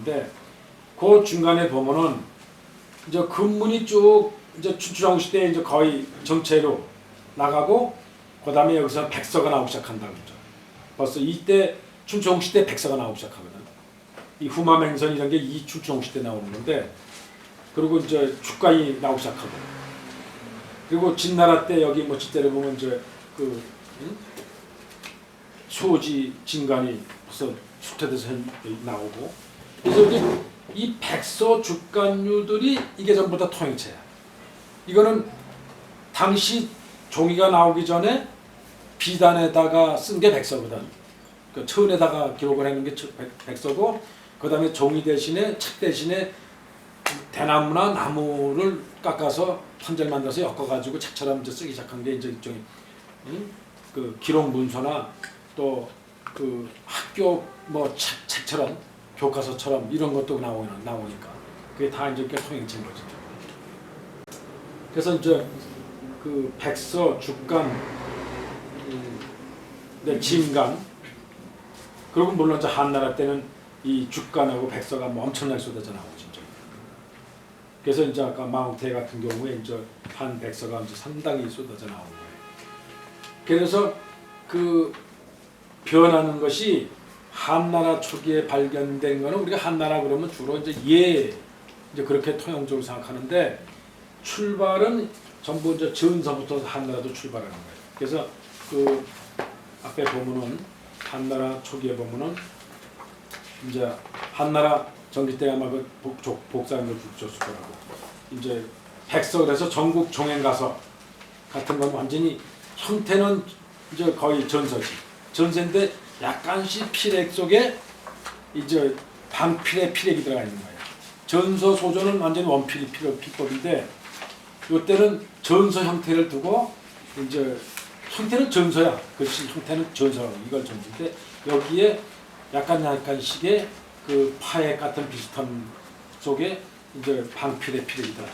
있는데 그 중간에 보면은 이제 근문이 쭉 이제 춘추전국 시대에 이제 거의 정체로 나가고 그다음에 여기서 백서가 나오기 시작한다고 그러죠. 벌써 이때 춘추전국 시대 백서가 나오기 시작하거든. 이 후마맹선 이런 게 이 춘추전국 시대 나오는 건데 그리고 이제 축가이 나오기 시작하고 그리고 진나라 때 여기 뭐 진짜로 보면 이제 그 수호지 진간이 벌써 수태돼서 나오고 그래서 이제 이 백서 주간류들이 이게 전부 다 통행체야. 이거는 당시 종이가 나오기 전에 비단에다가 쓴 게 백서거든. 그 천에다가 기록을 해놓은 게 백서고 그 다음에 종이 대신에 책 대신에 대나무나 나무를 깎아서 판자를 만들어서 엮어가지고 책처럼 이제 쓰기 시작한 게 이제 일종의 그 기록 문서나 또 그 학교 뭐 책처럼 교과서처럼 이런 것도 나오니까 그게 다 이제 통행체인 거죠. 그래서 이제 그 백서, 주간, 진간 그리고 물론 이제 한나라 때는 이 주간하고 백서가 뭐 엄청나게 쏟아져 나오고 진짜. 그래서 이제 아까 마운태 같은 경우에 이제 한 백서가 이제 상당히 쏟아져 나오는 거예요. 그래서 그 변하는 것이 한나라 초기에 발견된 거는 우리가 한나라 그러면 주로 이제 이제 그렇게 통용적으로 생각하는데 출발은 전부 이제 전서부터 한나라도 출발하는 거예요. 그래서 그 앞에 보면은 한나라 초기에 보면은 이제 한나라 전기 때 아마 그 복사한 줬을 거라고 이제 백서 그래서 전국 종행 가서 같은 건 완전히 형태는 이제 거의 전서지. 전세인데 약간씩 필액 속에 이제 반필의 필액이 들어가 있는 거예요. 전서 소조는 완전히 원필이 필법인데 이때는 전서 형태를 두고 이제 형태는 전서야. 그렇지 형태는 전서 이걸 전서인데 여기에 약간씩의 그 파액 같은 비슷한 속에 이제 방필의 필액이 들어가.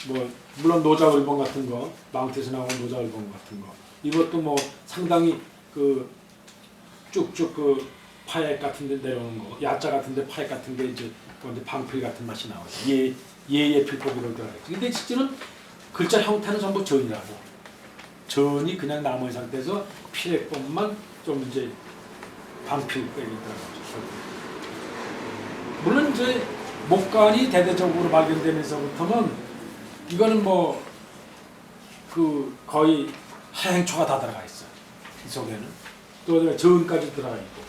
뭐 물론 노자울봉 같은 거, 마운트에서 나온 노자울봉 같은 거 이것도 뭐 상당히 그 쭉쭉 그 파액 같은 데 내려오는 거, 야자 같은 데 파액 같은 게 이제 방필 같은 맛이 나오죠. 예의 필법으로 들어가요. 근데 실제는 글자 형태는 전부 전이라고. 전이 그냥 나머지 상태에서 필액법만 좀 이제 방필법이 들어가죠. 물론 이제 목간이 대대적으로 발견되면서부터는 이거는 뭐 그 거의 해행초가 다 들어가 있어요. 이 속에는 또 전까지 들어가 있고.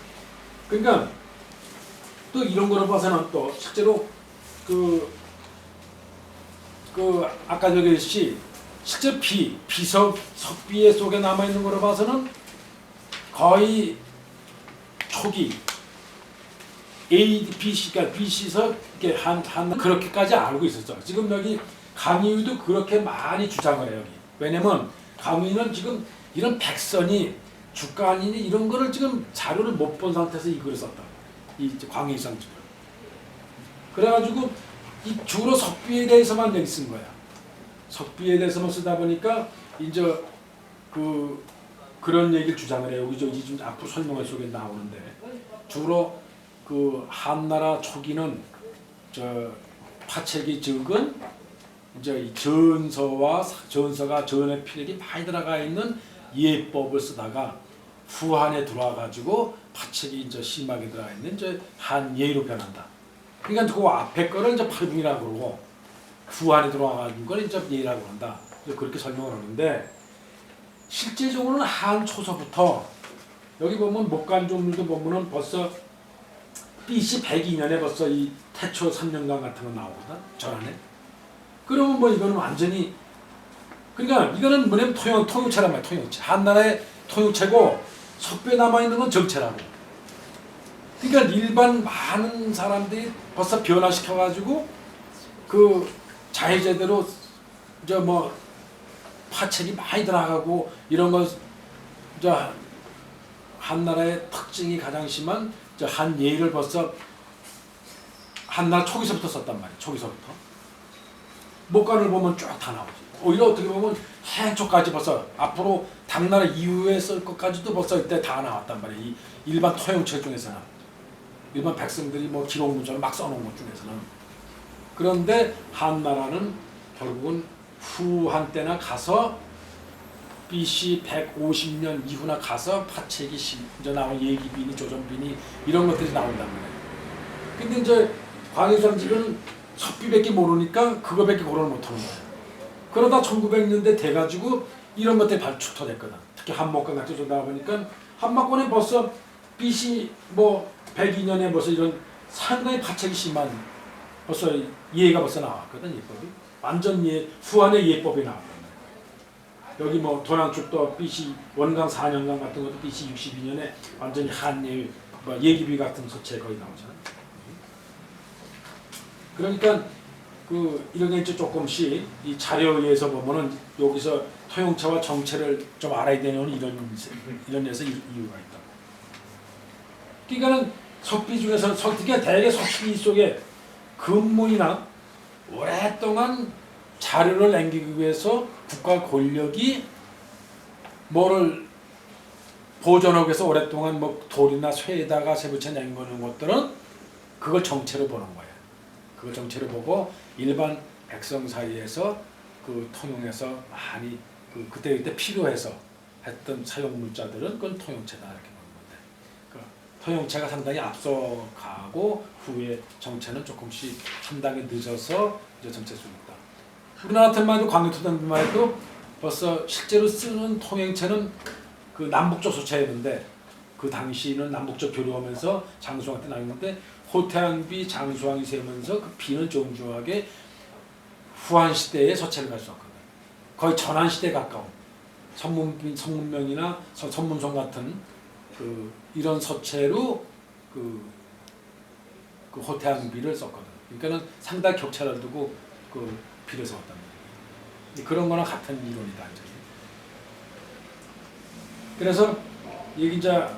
그러니까 또 이런 거로 봐서는 또 실제로 그 아까 저기 했듯이 실제 석비의 속에 남아 있는 거로 봐서는 거의 초기 BC가 BC서 이렇게 한 그렇게까지 알고 있었죠. 지금 여기 강의도 그렇게 많이 주장을 해요. 여기. 왜냐면 강의는 지금 이런 백선이 주간이니 이런 거를 지금 자료를 못 본 상태에서 이 글을 썼다. 이 광해상 지금. 그래가지고 이 주로 석비에 대해서만 여기 쓴 거야. 석비에 대해서만 쓰다 보니까 이제 그런 얘기를 주장을 해요. 여기 좀 앞으로 설명할 속에 나오는데 주로 그 한나라 초기는 저 파책이 적은 이제 이 전서가 전의 필액이 많이 들어가 있는 예법을 쓰다가 후한에 들어와 가지고 파책이 이제 심하게 들어가 있는 이제 한예로 변한다. 그러니까 그 앞에 거를 이제 팔궁이라고 그러고 후한에 들어와 가지고 걸 이제 예라고 한다. 그렇게 설명을 하는데 실제적으로는 한 초서부터 여기 보면 목간 종류도 보면은 벌써 BC 102년에 벌써 이 태초 3년간 같은 거 나오거든. 전안에. 그러면 뭐 이거는 완전히 그러니까 이거는 뭐냐면 통용체란 말이야. 통용체. 한나라의 통용체고 석배에 남아있는 건 정체라고. 그러니까 일반 많은 사람들이 벌써 변화시켜가지고 그 자해제대로 저 뭐 파책이 많이 들어가고 이런 거 저 한나라의 특징이 가장 심한 저 한예를 벌써 한나라 초기서부터 썼단 말이야. 초기서부터. 목간을 보면 쭉 다 나오지. 오히려 어떻게 보면 해초까지 벌써 앞으로 당나라 이후에 쓸 것까지도 벌써 이때 다 나왔단 말이야. 이 일반 토용체 중에서는. 일반 백성들이 뭐 기록 문서를 막 써놓은 것 중에서는. 그런데 한나라는 결국은 후한 때나 가서 BC 150년 이후나 가서 파책이 이제 나온 예기비니 조선비니 이런 것들이 나온단 말이에요. 근데 이제 광해상직은 석비밖에 모르니까 그거밖에 고려를 못하는 거예요. 그러다 1900년대 돼가지고 이런 것들이 발추터됐거든. 특히 한목관 같은 거 나와 보니까 한목관에 벌써 BC 뭐 102년에 벌써 이런 상당히 파책이 심한 벌써 예가 벌써 나왔거든. 예법이 완전 후한의 예법이 나왔거든. 여기 뭐 도량축도 BC 원강 4년간 같은 것도 BC 62년에 완전히 한예 뭐 예기비 같은 서체 거의 나오잖아요. 그러니까 이런 게 이제 조금씩 이 자료에서 보면은 여기서 토용체와 정체를 좀 알아야 되는 이런 데서 이유가 있다. 그러니까는 석비 중에서 특히 대개 석비 속에 근무이나 오랫동안 자료를 남기기 위해서 국가 권력이 뭐를 보존하기 위해서 오랫동안 뭐 돌이나 쇠에다가 세부쳐 남겨놓은 것들은 그걸 정체로 보는 거예요. 그걸 정체로 보고 일반 백성 사이에서 통용해서 많이 그때 필요해서 했던 사용 물자들은 그건 통용체다 이렇게 보는 건데, 통용체가 상당히 앞서가고 후에 정체는 조금씩 한 단계 늦어서 이제 정체 속에 있다. 우리나라 같은 해도 광해토단만 해도 벌써 실제로 쓰는 통행체는 남북조 소체였는데 그 당시는 남북조 교류하면서 장수왕 때 나왔는데 호태양비 장수왕이 세면서 그 비는 정중하게 후한 시대의 서체를 가져왔거든. 거의 전한 시대에 가까운 선문명이나 선문송 같은 이런 서체로 호태양비를 썼거든. 그러니까는 상당히 격차를 두고 비를 썼단 말이에요. 그런 거나 같은 이론이다. 그래서 여기 이제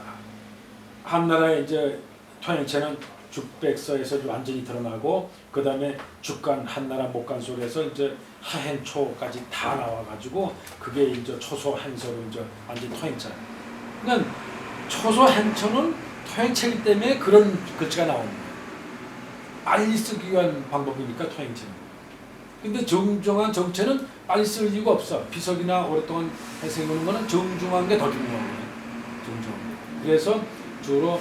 한나라의 이제 통행체는 죽백서에서 완전히 드러나고 그 다음에 죽간 한나라 목간솔에서 이제 하행초까지 다 나와가지고 그게 이제 초소행서로 이제 완전 통행체. 그러니까 초소행초는 통행체이기 때문에 그런 글자가 나오는 거예요. 빨리 쓰기 위한 방법이니까 통행체는. 근데 정중한 정체는 빨리 쓸 이유가 없어. 비석이나 오랫동안 해석해오는 거는 정중한 게 더 중요한 거예요. 정중한. 그래서 주로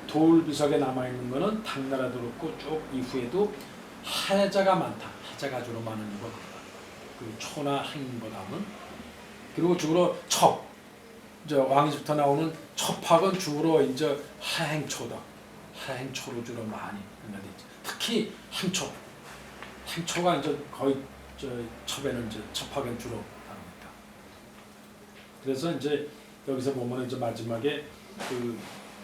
돌 비석에 남아있는 거는 당나라도 그렇고 쭉 이후에도 해자가 많다. 해자가 주로 많은 이유가 그거다. 초나 행보다는. 그리고 주로 첩. 왕이집부터 나오는 첩학은 주로 이제 하행초다. 하행초로 주로 많이 응하되지. 특히 행초. 행초가 이제 거의 첩에는 이제 첩학은 주로 나옵니다. 그래서 이제 여기서 보면 이제 마지막에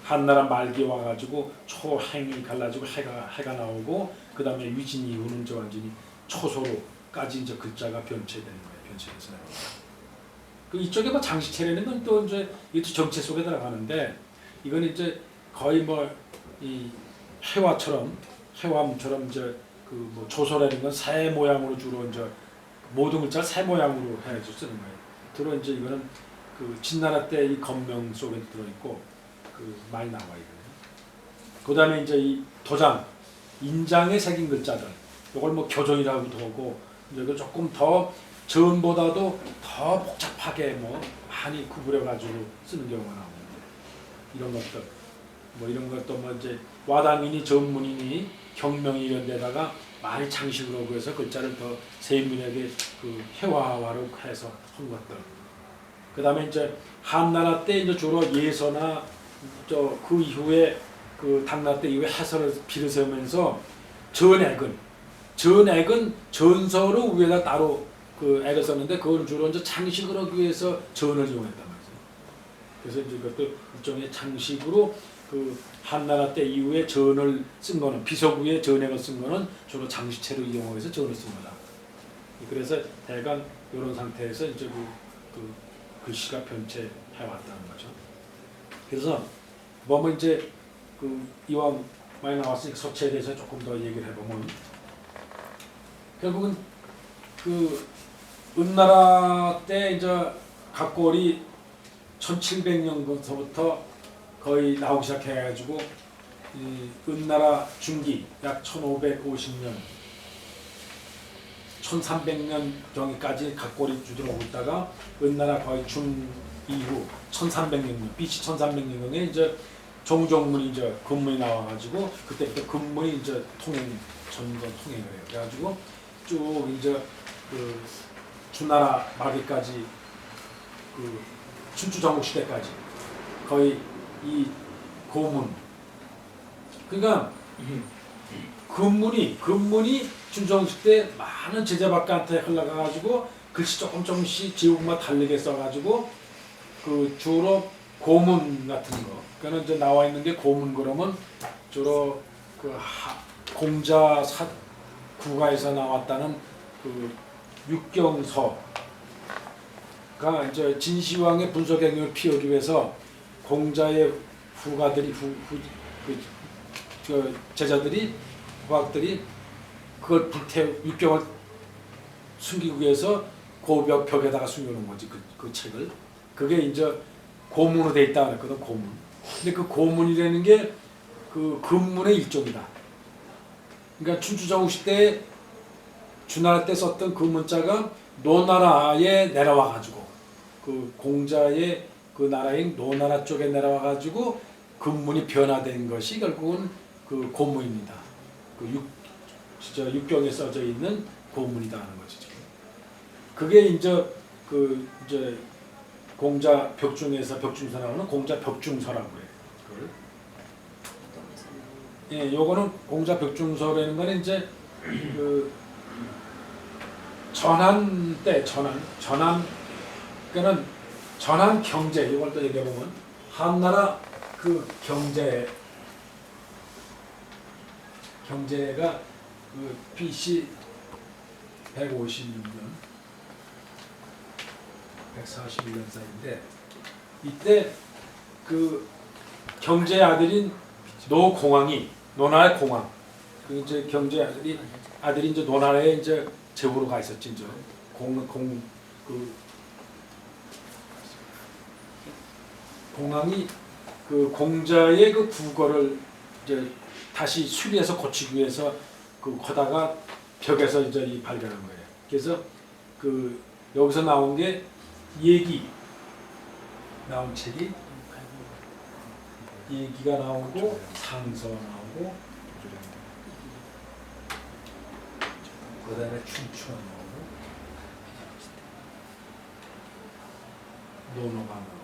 한나라 말기에 와가지고 초행이 갈라지고 해가 나오고 그 다음에 위진 이후는 이제 완전히 초소로까지 이제 글자가 변체되는 거예요. 변체돼서 이쪽에 뭐 장식체라는 건 또 이제 이것도 정체 속에 들어가는데 이건 이제 거의 뭐 이 해화처럼 이제 뭐 조소라는 건 새 모양으로 주로 이제 모든 글자 새 모양으로 해서 쓰는 거예요. 주로 이제 이거는 진나라 때 이 건명 속에 들어있고 많이 나와 있거든요. 그다음에 이제 이 도장 인장에 새긴 글자들 이걸 뭐 교정이라고도 하고 이거 조금 더 전보다도 더 복잡하게 뭐 많이 구부려 가지고 쓰는 경우가 나오는데 이런 것들 뭐 이런 것도 뭐 이제 와당이니 전문이니 경명이 이런 데다가 많이 장식으로 해서 글자를 더 세밀하게 회화화로 해서 한 것들. 그다음에 이제 한나라 때 이제 주로 예서나 그 이후에 당나라 때 이후에 해설을 비를 세우면서 전액은 전서로 위에다 따로 액을 썼는데 그건 주로 이제 장식을 하기 위해서 전을 이용했단 말이죠. 그래서 이제 그것도 일종의 장식으로 한나라 때 이후에 전을 쓴 거는 비석 위에 전액을 쓴 거는 주로 장식체로 이용해서 전을 쓴 거다. 그래서 대강 이런 상태에서 이제 글씨가 변체해 왔다는 거죠. 그래서 보면 이제 이왕 많이 나왔으니까 서체에 대해서 조금 더 얘기를 해보면 결국은 은나라 때 이제 각골이 1700년부터 거의 나오기 시작해가지고 이 은나라 중기 약 1550년 1300년 경에까지 각골이 주들어오고 있다가 은나라 거의 중 이후 1300년 BC 1300년경에 이제 종종문이 이제 금문이 나와가지고 그때부터 금문이 이제 전권 통행을 해요. 그래가지고 쭉 이제 그 주나라 말기까지 그 춘추 전국 시대까지 거의 이 고문 그러니까 금문이 춘추전국 시대 많은 제자박가한테 흘러가가지고 글씨 조금씩 제국만 다르게 써가지고 그 주로 고문 같은 거 그러니까 이제 나와 있는 게 고문 그러면 주로 그 공자 국가에서 나왔다는 그 육경서가 이제 진시황의 분석행위를 피하기 위해서 공자의 후가들이 제자들이 후학들이 그걸 육경을 숨기기 위해서 벽에다가 숨겨놓은 거지 그 책을 그게 이제 고문으로 돼 있다 그랬거든 고문. 근데 그 고문이라는 게 그 금문의 일종이다. 그러니까 춘추전국 시대 주나라 때 썼던 그 문자가 노나라에 내려와 가지고 그 공자의 그 나라인 노나라 쪽에 내려와 가지고 금문이 변화된 것이 결국은 그 고문입니다. 육경에 써져 있는 고문이다 하는 거죠. 그게 이제 공자 벽중에서 벽중서 나오는 공자 벽중서라고 그래요. 그걸. 예, 요거는 공자 벽중서라는 거는 이제 그 전한 때 그러니까는 전한 경제 이걸 또 얘기해 보면 한나라 그 경제가 그 BC 156년 141년 사이인데 이때 그 경제의 아들인 노나라의 공황 그 이제 경제의 아들이 이제 노나라에 이제 제후로 가 있었지 이제 공황이 그 공자의 그 국어를 이제 다시 수리해서 고치기 위해서 그 거다가 벽에서 이제 발견한 거예요. 그래서 그 여기서 나온 게 얘기 나온 책이 얘기가 나오고 상서 나오고 그다음에 춘추가 나오고 논어가 나오고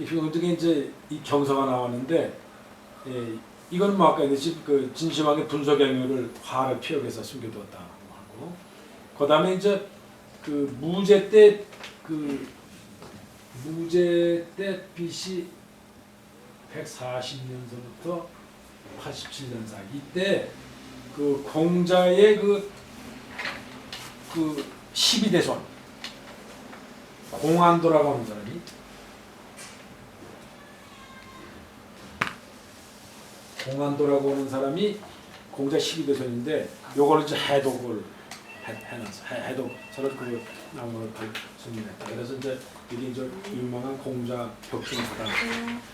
효가 어떻게 이제 이 경서가 나왔는데 예, 이건 뭐 아까 얘기했듯이 그 진시황의 분석행위를 화를 피하기 위해서 숨겨두었다고 하고 그다음에 이제 그 무제 때 BC 140년서부터 87년 사이 이때 그 공자의 그 12대손 공안도라고 하는 사람이 공안도라고 하는 사람이 공자 12대손인데 요걸 이제 해독을 해놨어. 해독서를 그 나무를 승인했다. 그래서 이제 이게 이제 유명한 공자 벽중서다.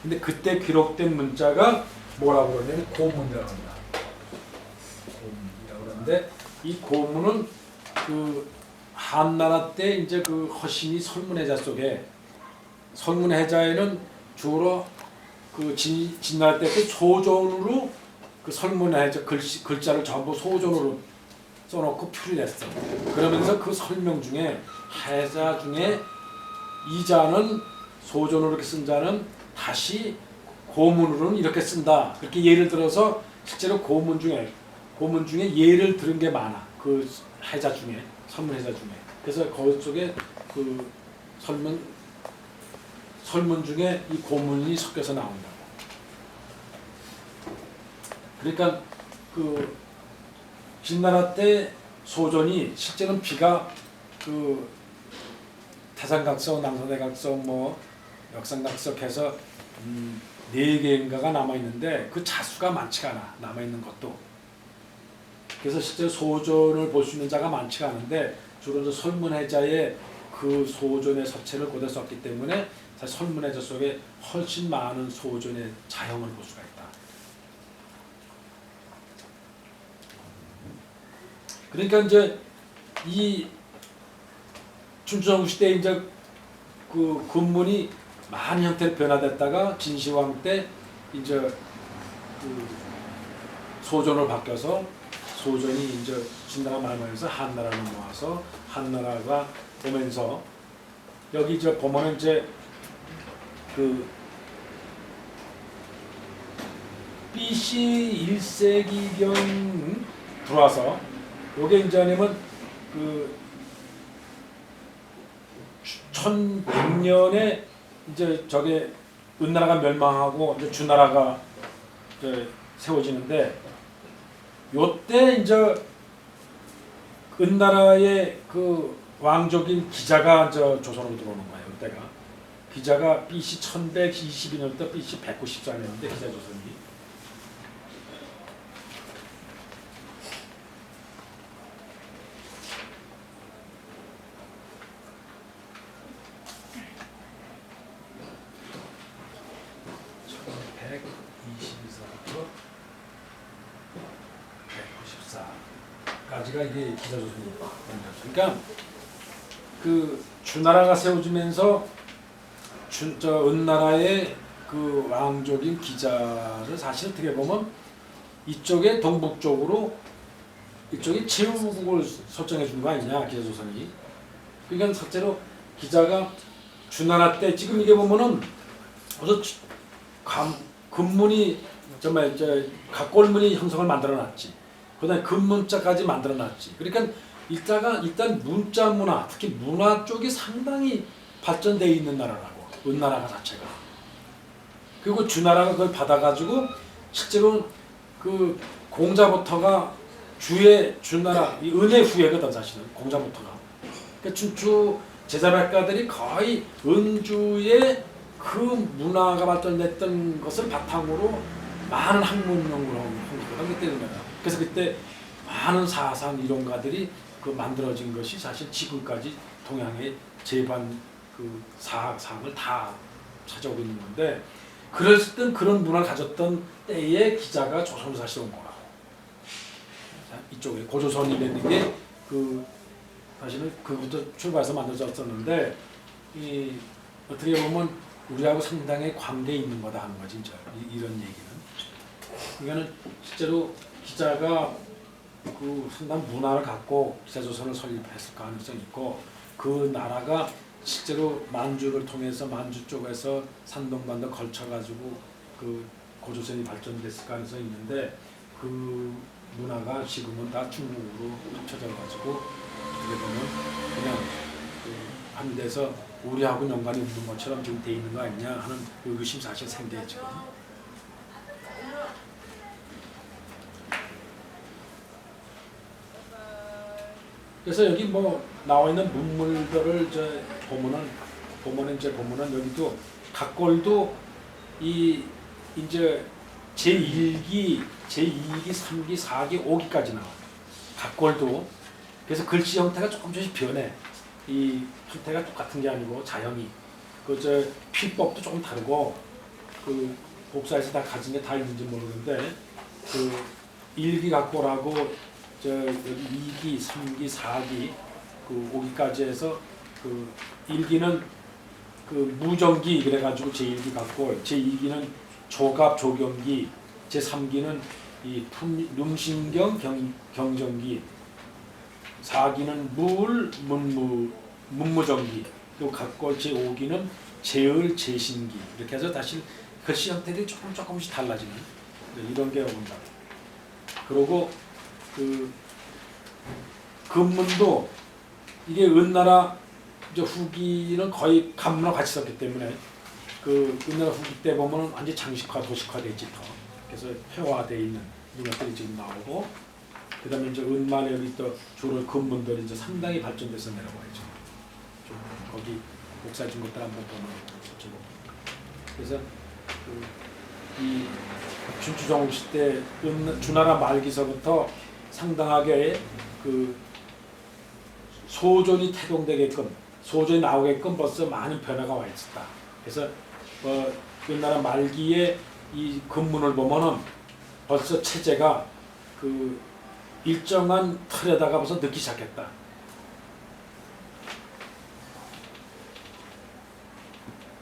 근데 그때 기록된 문자가 뭐라고 그러냐면 고문이라고 합니다. 고문이라고 그러는데 이 고문은 그 한나라 때 이제 그 허신이 설문해자 속에 설문해자에는 주로 그 진나라 때 그 소존으로 그 설문해자 글자를 전부 소존으로 써놓고 표를 냈어. 그러면서 그 설명 중에 해자 중에 이 자는 소존으로 이렇게 쓴 자는 다시 고문으로는 이렇게 쓴다. 그렇게 예를 들어서 실제로 고문 중에 예를 들은 게 많아. 그 해자 중에 설문해자 중에. 그래서 거기 속에 그 설문 중에 이 고문이 섞여서 나온다고. 그러니까 그 진나라 때 소존이 실제는 비가 그 태산각석, 남서대각석, 뭐 역산각석해서 4개인가가 남아 있는데 그 자수가 많지가 않아. 남아 있는 것도 그래서 실제 소존을 볼 수 있는 자가 많지가 않은데 주로 이제 설문해자의 그 소존의 서체를 고대 썼기 때문에 사실 설문해자 속에 훨씬 많은 소존의 자형을 볼 수가 있다. 그러니까 이제 이 춘추전국 시대에 이제 그 군문이 많은 형태로 변화됐다가 진시황 때 이제 그 소존을 바뀌어서 소존이 이제 진나라 말하면서 한나라로 모아서 한나라가 오면서 여기 이제 보면은 이제 그 BC 1세기경 들어와서 요게 이제 아니면 그 1100년에 이제 저게 은나라가 멸망하고 이제 주나라가 이제 세워지는데 요때 이제 은나라의 그 왕족인 기자가 저 조선으로 들어오는 거예요. 이때가 기자가 BC 1122년부터 BC 194년인데 기자 조선이 까지가 이게 기자조선입니다. 그러니까 그 주나라가 세워지면서 저 은나라의 그 왕족인 기자를 사실 어떻게 보면 이쪽에 동북쪽으로 이쪽에 최후국을 설정해 준 거 아니냐 기자조선이. 그러니까 실제로 기자가 주나라 때 지금 이게 보면은 어서 금문이 정말 이제 각골문이 형성을 만들어놨지. 그다음에 금문자까지 만들어놨지. 그러니까 일단 문자 문화, 특히 문화 쪽이 상당히 발전되어 있는 나라라고. 은나라가 자체가. 그리고 주나라가 그걸 받아가지고 실제로 그 공자부터가 주나라 이 은의 후예거든 사실은 공자부터가. 그러니까 춘추 제자백가들이 거의 은주의 그 문화가 발전됐던 것을 바탕으로 많은 학문 연구를 하기 때문에. 그래서 그때 많은 사상 이론가들이 그 만들어진 것이 사실 지금까지 동양의 제반 그 사상을 다 찾아오고 있는 건데 그랬을 땐 그런 문화를 가졌던 때에 기자가 조선으로 사실 온 거라고. 이쪽에 고조선이라는 게 그 사실은 그부터 출발해서 만들어졌었는데 이 어떻게 보면 우리하고 상당히 관계 있는 거다 하는 거지 이런 얘기는. 그러니까는 실제로 기자가 그 상당 문화를 갖고 기자조선을 설립했을 가능성이 있고 그 나라가 실제로 만주를 통해서 만주 쪽에서 산동반도 걸쳐가지고 그 고조선이 발전됐을 가능성이 있는데 그 문화가 지금은 다 중국으로 합쳐져가지고 어떻게 보면 그냥 그 한 데서 우리하고 연관이 없는 것처럼 지금 돼 있는 거 아니냐 하는 의구심 사실 생겨요 지금. 그래서 여기 뭐 나와 있는 문물들을 이제 보면은 여기도 각골도 이 이제 제1기, 제2기, 3기, 4기, 5기까지 나와. 각골도. 그래서 글씨 형태가 조금씩 변해. 이 형태가 똑같은 게 아니고 자형이. 그 저 필법도 조금 다르고 그 복사해서 다 가진 게 다 있는지 모르는데 그 1기 각골하고 저 여기 2기, 3기, 4기, 그 5기까지 해서 그 1기는 그 무정기 그래가지고 제1기 각골, 제2기는 조갑 조경기, 제3기는 이 lum신경 경정기, 4기는 문무정기, 또 각골 제5기는 제을 제신기 이렇게 해서 다시 글씨 형태들이 조금씩 달라지는 이런 게 온다. 그리고 그 금문도 이게 은나라 이제 후기는 거의 간문화 같이 썼기 때문에 그 은나라 후기 때 보면 완전 장식화 도식화돼 있지 더. 그래서 회화돼 있는 문화들이 지금 나오고 그다음에 이제 은말에 여기 또 주로 금문들이 이제 상당히 발전돼서 내려와야죠. 좀 거기 복사해준 것들 한번 보면 그래서 이 춘추전국 시대 주나라 말기서부터 상당하게 그 소존이 태동되게끔 소존이 나오게끔 벌써 많은 변화가 와 있었다. 그래서 우리나라 말기에 이 금문을 보면은 벌써 체제가 그 일정한 틀에다가 벌써 넣기 시작했다.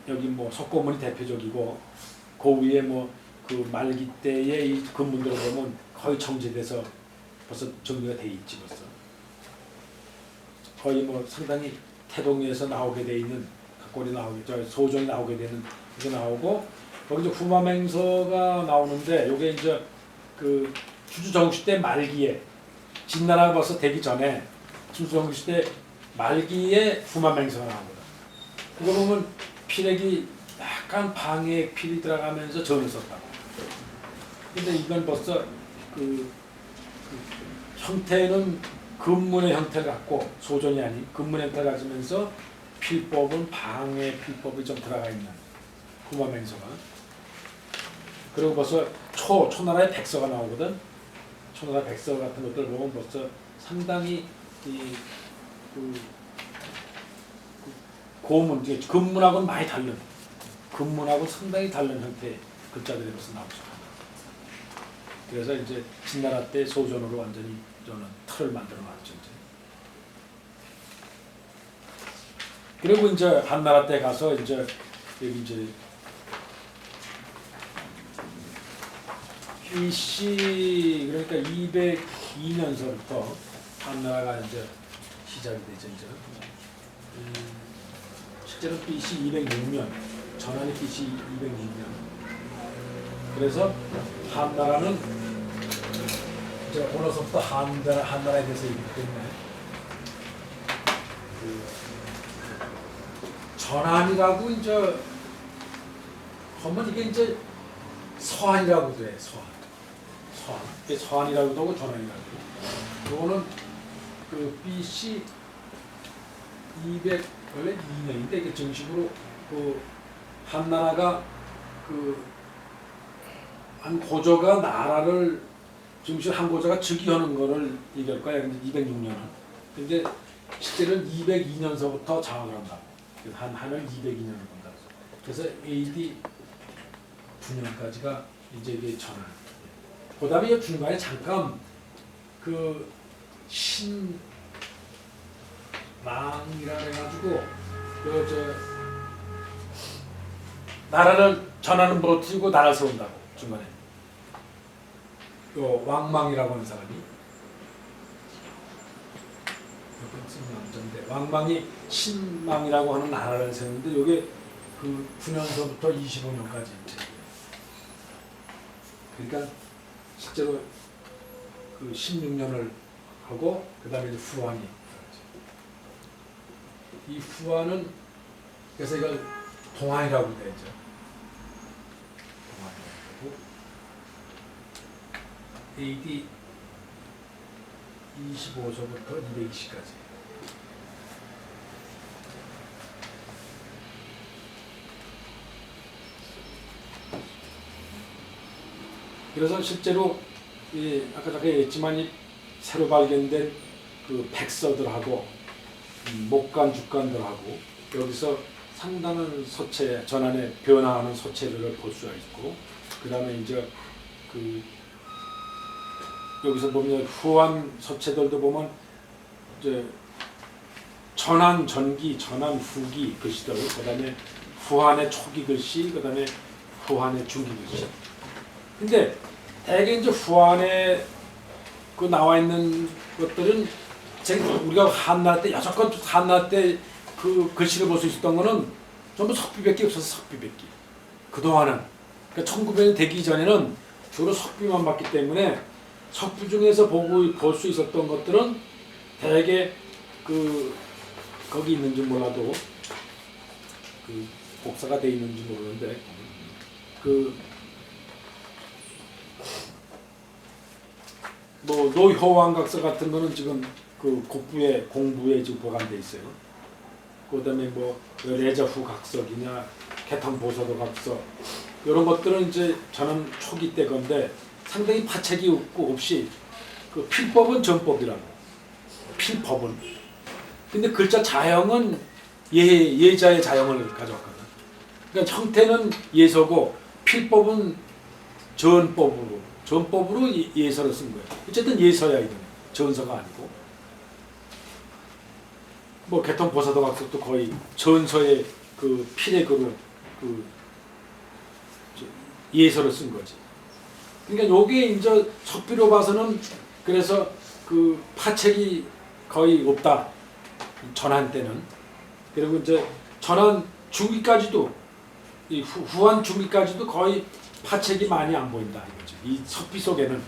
여기 뭐 석고문이 대표적이고 그 위에 뭐 그 말기 때의 이 금문들을 보면 거의 정제돼서 벌써 정리가 돼 있지 벌써. 거의 뭐 상당히 태동에서 나오게 돼 있는 각골이 나오게 저 소종이 나오게 되는 게 나오고 거기 이제 후마맹서가 나오는데 요게 이제 그 주주정시대 말기에 진나라가 벌써 되기 전에 주주정시대 말기에 후마맹서가 나오거든. 그거 보면 필액이 약간 방해의 필이 들어가면서 전을 썼다고. 근데 이건 벌써 그 형태는 금문의 형태를 갖고 소존이 아닌 금문의 형태를 가지면서 필법은 방해 필법이 좀 들어가 있는 후마맹서가. 그리고 벌써 초나라의 백서가 나오거든. 초나라 백서 같은 것들 보면 벌써 상당히 고문, 금문하고는 많이 다른, 금문하고 상당히 다른 형태의 글자들이 벌써 나오죠. 그래서 이제 진나라 때 소존으로 완전히 저는 틀을 만들어 놨죠. 이제. 그리고 이제 한나라 때 가서 이제 여기 이제 BC 그러니까 202년서부터 한나라가 이제 시작이 되죠. 이제. 실제로 BC 206년, 전환이 BC 206년. 그래서 한나라는 이제 오늘서부터 한나라에 대해서 얘기하기 때문에 전환이라고 이제 하면 이게 이제 서한이라고도 해. 서한. 이게 서한이라고도 하고 전환이라고. 이거는 그 BC 200 원래 2년인데 이게 정식으로 그 한나라가 그 한 고조가 나라를 정식 한 고조가 즉위하는 거를 얘기할 거야. 근데 206년은. 근데 실제는 202년서부터 장악을 한다고. 그래서 한을 202년을 본다. 그래서 AD 9년까지가 이제 이게 전환. 그다음에 중간에 잠깐 그 신망이라 해가지고 나라를 전하는 버티고 나라를 세운다고 중간에. 요 왕망이라고 하는 사람이 왕망이 신망이라고 하는 나라를 세우는데 요게 그 9년서부터 25년까지 그러니까 실제로 그 16년을 하고 그 다음에 이제 후한이 이 후한은 그래서 이걸 동한이라고 되죠. 동한이라고 AD 25서부터 220까지. 그래서 실제로 아까 잠깐 얘기했지만 이 새로 발견된 그 백서들하고 목간 죽간들하고 여기서 상당한 서체 전환에 변화하는 서체들을 볼 수가 있고 그 다음에 이제 그 여기서 보면 후한 서체들도 보면 이제 전환 전기, 전환 후기 글씨들, 그다음에 후한의 초기 글씨, 그다음에 후한의 중기 글씨. 근데 대개 이제 후한에 그 나와 있는 것들은 우리가 한나라 때 여태껏 한나라 때 그 글씨를 볼 수 있었던 거는 전부 석비밖에 없어서 석비밖에. 그 동안은 그러니까 1900년 되기 전에는 주로 석비만 봤기 때문에 석비 중에서 볼 수 있었던 것들은 대개 그 거기 있는지 몰라도 그 복사가 돼 있는지 모르는데 그 뭐 노효왕각서 같은 거는 지금 그 공부에 지금 보관돼 있어요. 그다음에 뭐 레자후 각석이냐 개탕보사도 각서 이런 것들은 이제 저는 초기 때 건데 상당히 파책이 없고 없이 그 필법은 전법이라고. 필법은. 근데 글자 자형은 예자의 자형을 가져왔거든. 그러니까 형태는 예서고 필법은 전법으로 예서를 쓴 거예요. 어쨌든 예서야 이건. 전서가 아니고. 뭐 개통보사도각서도 거의 전서의 그 필액으로 그 예서를 쓴 거지. 그러니까 요게 이제 석비로 봐서는 그래서 그 파책이 거의 없다. 전한 때는. 그리고 이제 전한 중기까지도 이 후한 중기까지도 거의 파책이 많이 안 보인다 이거죠. 이 석비 속에는.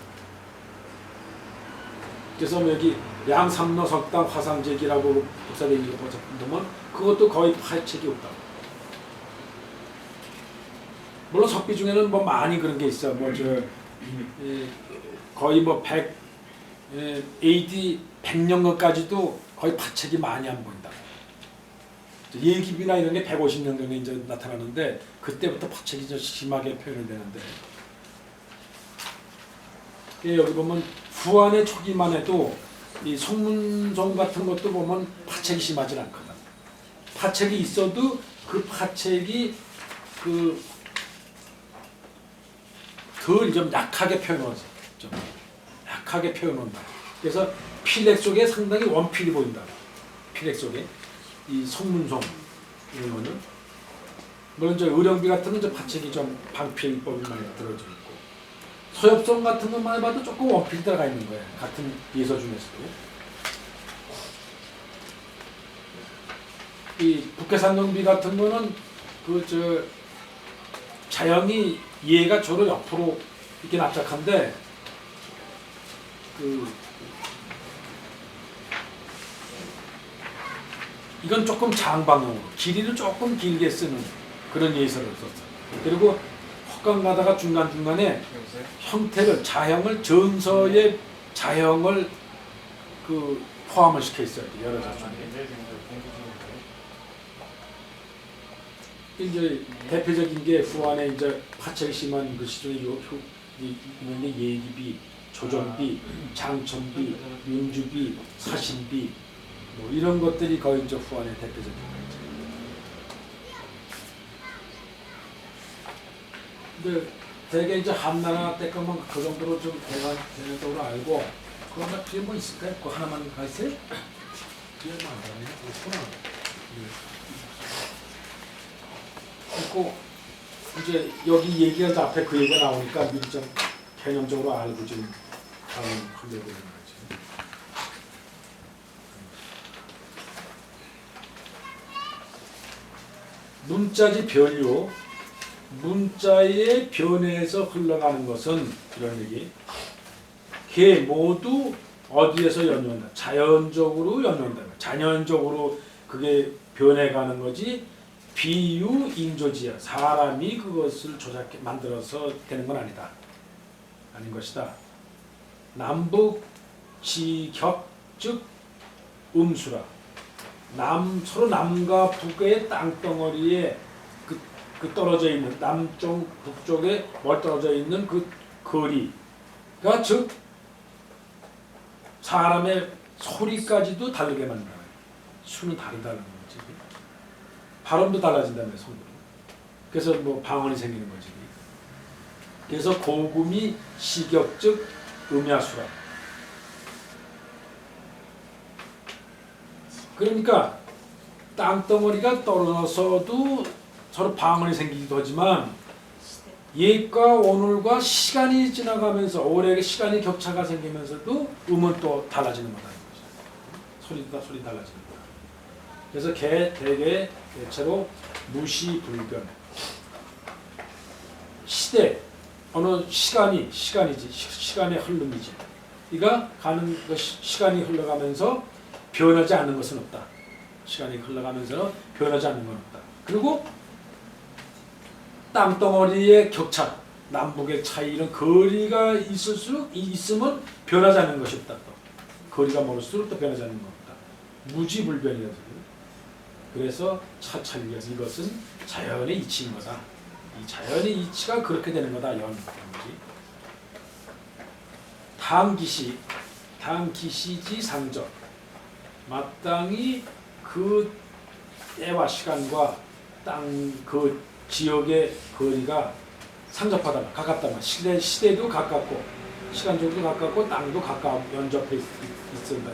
그래서 여기 양삼로 석당 화상제기라고 복사되는 거 보면 그것도 거의 파책이 없다. 물론 석비 중에는 뭐 많이 그런 게 있어. 뭐 저 거의 뭐 100 AD 100년경까지도 거의 파책이 많이 안 보인다. 예기비나 이런 게 150년경에 이제 나타나는데 그때부터 파책이 좀 심하게 표현이 되는데 여기 보면 후한의 초기만 해도 이 성문종 같은 것도 보면 파책이 심하지 않거든. 파책이 있어도 그 파책이 그 덜 좀 약하게 표현하지. 좀 약하게 표현한다. 그래서 필액 속에 상당히 원필이 보인다. 필액 속에 이 성문송 이런 거는 물론 저 의령비 같은 건 파책이 좀 방필법이 많이 들어져 있고 소엽성 같은 것만 해봐도 조금 원필 들어가 있는 거예요. 같은 예서 중에서도 이 북해산령비 같은 거는 그 저 자형이 예가 저로 옆으로 이렇게 납작한데 그 이건 조금 장방형으로 길이를 조금 길게 쓰는 그런 예서를 썼어요. 그리고 헛강 가다가 중간중간에 형태를 자형을 전서의 자형을 그 포함을 시켜 있어요. 여러 가지 중에. 이제 대표적인 게 후한에 이제 파책이 심한 글씨 중에 있는 게 예기비, 조정비, 장천비, 윤주비, 사신비 뭐 이런 것들이 거의 이제 후한의 대표적인 거죠. 근데 대개 이제 한나라 때 거면 그 정도로 좀 대략적으로 알고 그러면 뒤에 뭐 있을까요? 그 하나만 가 있어요? 뒤에 뭐 안 가네? 없구나. 그리고 이제 여기 얘기가 앞에 그 얘기가 나오니까 미리 좀 개념적으로 알고 좀 하려고 하는 거지. 문자지 변요. 문자의 변해에서 흘러가는 것은 이런 얘기. 걔 모두 어디에서 연유한다. 자연적으로 연유한다. 자연적으로 그게 변해가는 거지. 비유 인조지야. 사람이 그것을 조작해 만들어서 되는 건 아니다. 아닌 것이다. 남북 지격 즉 음수라. 서로 남과 북의 땅덩어리에 그 떨어져 있는 남쪽 북쪽에 멀 떨어져 있는 그 거리가 즉 사람의 소리까지도 다르게 만든다. 수는 다르다는 거지. 발음도 달라진다며 성분이. 그래서 뭐 방언이 생기는 거지. 그래서 고금이 시격즉 음야수라. 그러니까 땅덩어리가 떨어져서도 서로 방언이 생기기도 하지만 옛과 오늘과 시간이 지나가면서 오래 시간이 격차가 생기면서도 음은 또 달라지는 거다. 소리 달라지는 거다. 그래서 대개 대체로 무시불변. 시대 어느 시간이지 시간의 흐름이지. 이가 가는 것 시간이 흘러가면서 변하지 않는 것은 없다. 시간이 흘러가면서 변하지 않는 건 없다. 그리고 땅덩어리의 격차, 남북의 차이 이런 거리가 있으면 변하지 않는 것이 없다. 또 거리가 멀을수록 또 변하지 않는 것 없다. 무지불변이라서. 그래서 차찰리에서 이것은 자연의 이치인 거다. 이 자연의 이치가 그렇게 되는 거다. 연지. 당기시 당기시지 상적. 마땅히 그 때와 시간과 땅 그 지역의 거리가 상접하다, 가깝다. 시대도 가깝고 시간적으로 가깝고 땅도 연접해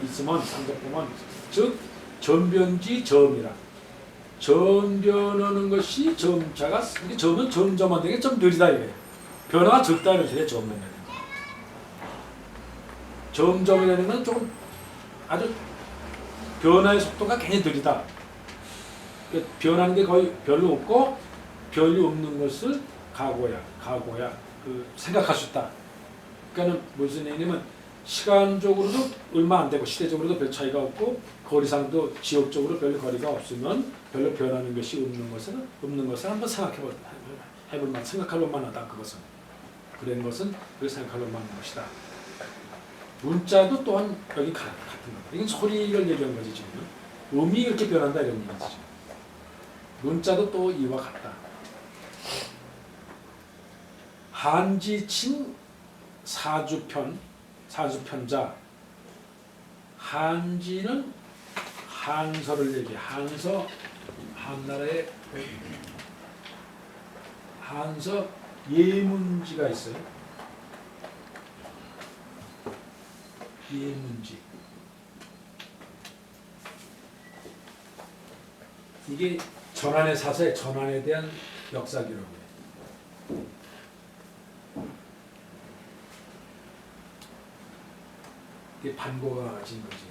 있으면 상접하면 즉 전변지 점이라. 전변하는 것이 점자가 이게 점은 점점한 되게 좀 느리다 이거예요. 변화가 적다는 뜻이에요. 점은 점점이라는 건 조금 아주 변화의 속도가 굉장히 느리다. 변하는 게 거의 별로 없고 별이 없는 것을 가고야 생각할 수 있다. 그러니까는 무슨 얘기냐면 시간적으로도 얼마 안 되고 시대적으로도 별 차이가 없고 거리상도 지역적으로 별 거리가 없으면 별로 변하는 것이 없는 것을 한번 생각할 만하다. 그것은 그런 것은 그 생각할 만한 것이다. 문자도 또한 여기 같은 거다. 이건 소리를 얘기한 거지 지금. 음이 이렇게 변한다 이런 얘기지. 문자도 또 이와 같다. 한지친 사주편자. 한지는 한서를 얘기해. 한서 한나라의 한서 예문지가 있어요. 예문지. 이게 전한의 사세, 전한에 대한 역사 기록이에요. 이게 반고가 가진 거지.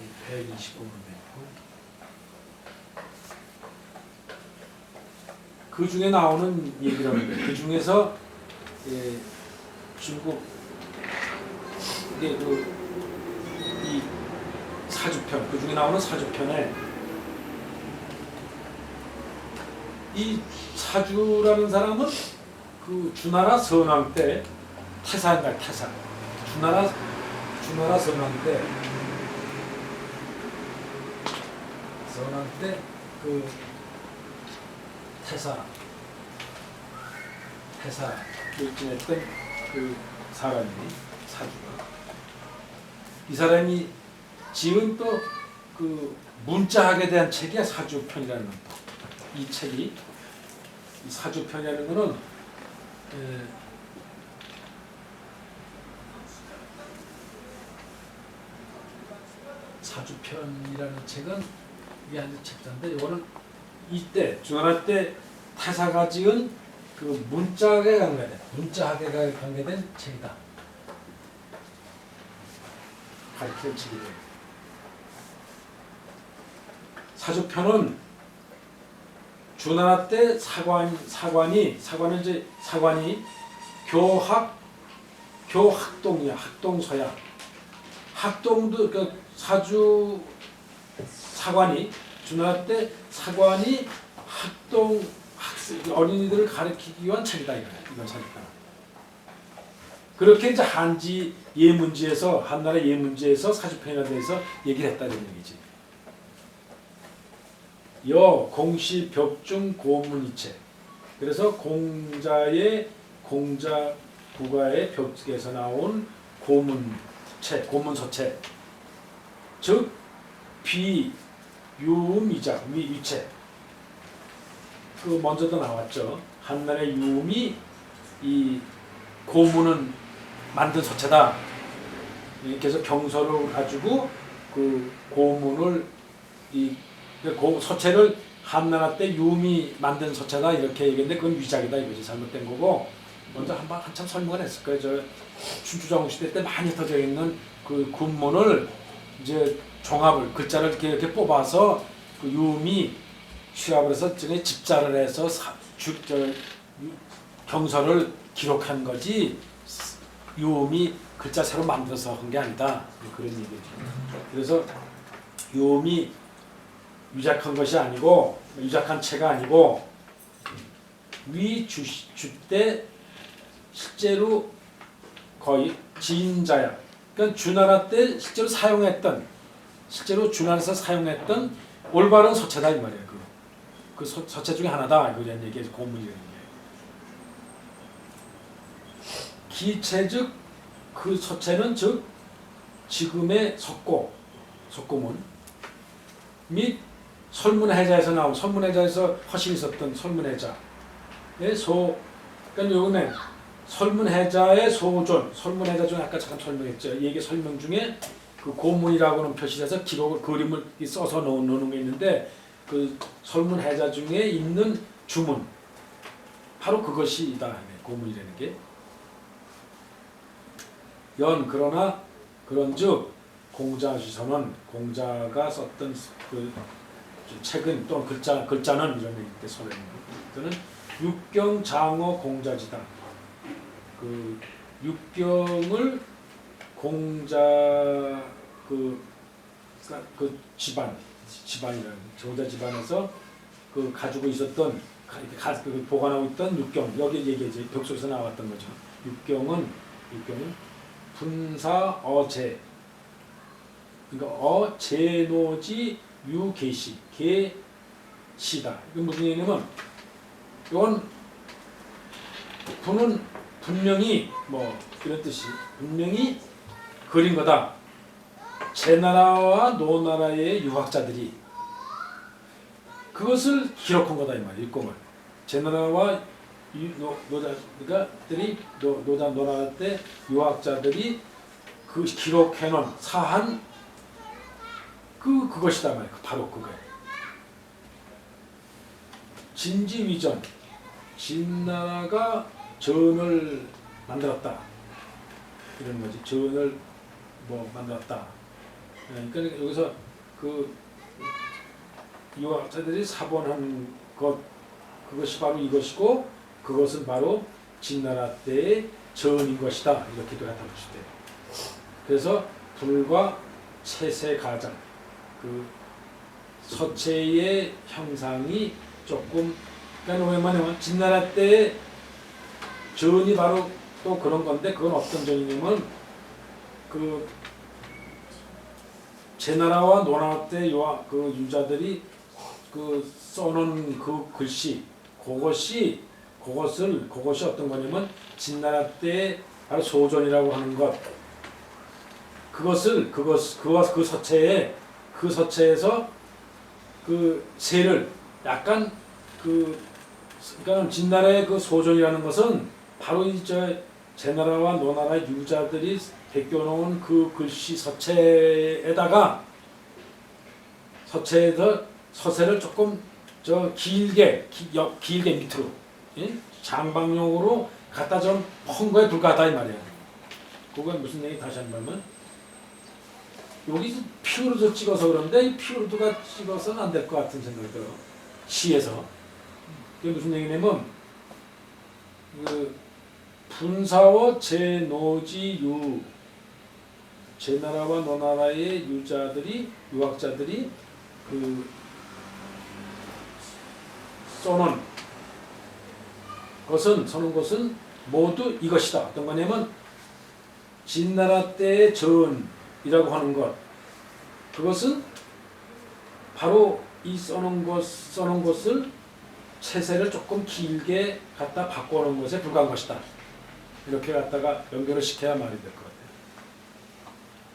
이 129문 맺고 그 중에 나오는 얘기라는 거예요. 그 중에서 중국 이게 이 사주편 그 중에 나오는 사주편에 이 사주라는 사람은 그 주나라 선왕 때 태사인가요? 태사. 주나라 선왕 때 그 태사를 지냈던 그 사람이 사주가 이 사람이 지은 또 그 문자학에 대한 책이야. 사주편이라는 거. 이 책이 이 사주편이라는 거는 사주편이라는 책은 이게 아주 책자인데 이거는 이때 주나라 때 태사가 지은 그 문자학에 관계된 책이다. 가르치는 책이래요. 사주편은 주나라 때 사관이 교학동이야. 학동서야. 학동도 그 사관이 주나라 때 사관이 어린이들을 가르치기 위한 책이다 이건 사주편. 그렇게 이제 한지 예문지에서 한나라 예문지에서 사주편에 대해서 얘기를 했다는 얘기지. 공시 벽중 고문이체. 그래서 공자 국가의 벽에서 나온 고문서체. 즉 비유음이자 위체. 그 먼저도 나왔죠. 한나라의 유음이 이 고문은 만든 서체다. 그래서 경서를 가지고 그 고문을 서체를 한나라 때 유음이 만든 서체다 이렇게 얘기했는데 그건 위작이다 이거지. 잘못된 거고 먼저 한참 설명을 했을 거예요. 저 춘추전국 시대 때 많이 흩어져 있는 그 군문을 이제 종합을 글자를 이렇게 뽑아서 그 유음이 취합을 해서 집자를 해서 경서를 기록한 거지 유음이 글자 새로 만들어서 한 게 아니다. 그런 얘기죠. 그래서 유음이 유작한 것이 아니고 유작한 체가 아니고 위주때 실제로 거의 지인자야. 그러니까 주나라 때 실제로 주나라에서 사용했던 올바른 서체다 이 말이야. 그 서체 중에 하나다. 그런 얘기에서 고문이라는 게. 기체 즉 그 서체는 즉 지금의 석고문 및 설문해자에서 나온 설문해자에서 허실이 있었던 설문해자의 그러니까 요거는 설문해자의 소존, 설문해자 중에 아까 잠깐 설명했죠. 얘기 설명 중에 그 고문이라고는 표시해서 기록을 그림을 써서 놓는 게 있는데 그 설문해자 중에 있는 주문 바로 그것이다. 고문이라는 게. 그러나 그런즉 공자시서는 공자가 썼던 그 책은 또는 글자는 이런 얘기인데 서론은 육경 장어 공자지다. 그 육경을 공자 그 집안이라는 공자 집안에서 그 가지고 있었던 그 보관하고 있던 육경 여기 얘기지 벽속에서 나왔던 거죠. 육경은 분사 어제 그러니까 어제노지 유계시 계시다. 이건 무슨 얘기냐면 이건 분은 분명히 뭐 이런 뜻이 분명히 그린 거다. 제나라와 노나라의 유학자들이 그것을 기록한 거다 이 말이야. 일공을 제나라와 노나라 때 유학자들이 그 기록해놓은 사한 그것이다 말이야. 바로 그거야. 진지위전 진나라가 전을 만들었다 이런 거지. 전을 뭐 만들었다. 그러니까 여기서 그 유학자들이 사본한 그것이 바로 이것이고 그것은 바로 진나라 때의 전인 것이다. 이렇게도 갖다 붙일 때. 그래서 불과 채세 가장 그 서체의 형상이 조금 그러니까 왜냐면 진나라 때의 전이 바로 또 그런 건데 그건 어떤 전이냐면 그 제나라와 노나라 때 그 유자들이 그 써놓은 그 글씨 그것이 어떤 거냐면 진나라 때 바로 소전이라고 하는 것 그 서체에서 그 세를 약간 그러니까 진나라의 그 소전이라는 것은 바로 제나라와 노나라 유자들이 베껴놓은 그 글씨 서체에서 서세를 조금 길게 밑으로 장방용으로 갖다 좀 펀 거에 불과하다 이 말이야. 그건 무슨 얘기 다시 한번 여기 피오르드 찍어서 그런데 이 피오르드가 찍어서는 안 될 것 같은 생각이 들어. 시에서. 그게 무슨 얘기냐면 그 분사와 제노지 제나라와 노나라의 유학자들이 그 써놓은 것은 모두 이것이다. 어떤 거냐면 진나라 때의 전이라고 하는 것 그것은 바로 이 써놓은 것을 채세를 조금 길게 갖다 바꿔놓은 것에 불과한 것이다. 이렇게 갖다가 연결을 시켜야 말이 될 것 같아요.